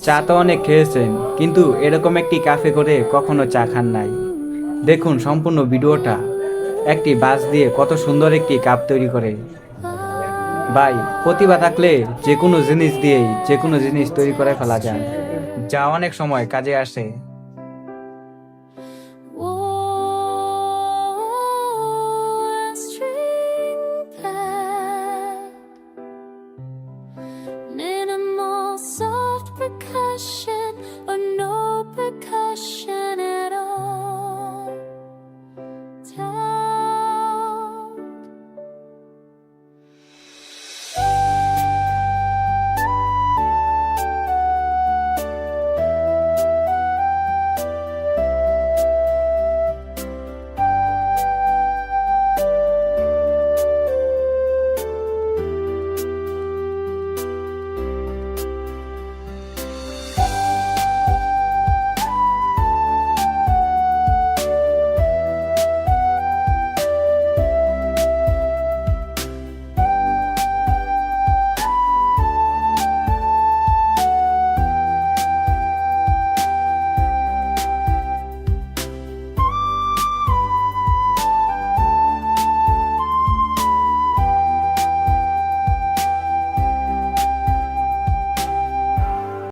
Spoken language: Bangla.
চা তো অনেক খেয়েছেন, কিন্তু এরকম একটি কাফে করে কখনো চা খান নাই। দেখুন সম্পূর্ণ ভিডিওটা। একটি বাঁশ দিয়ে কত সুন্দর একটি কাপ তৈরি করে। ভাই, প্রতিভা থাকলে যে কোনো জিনিস দিয়েই যে কোনো জিনিস তৈরি করে ফেলা যায়, যা অনেক সময় কাজে আসে। Minimal soft percussion or no percussion.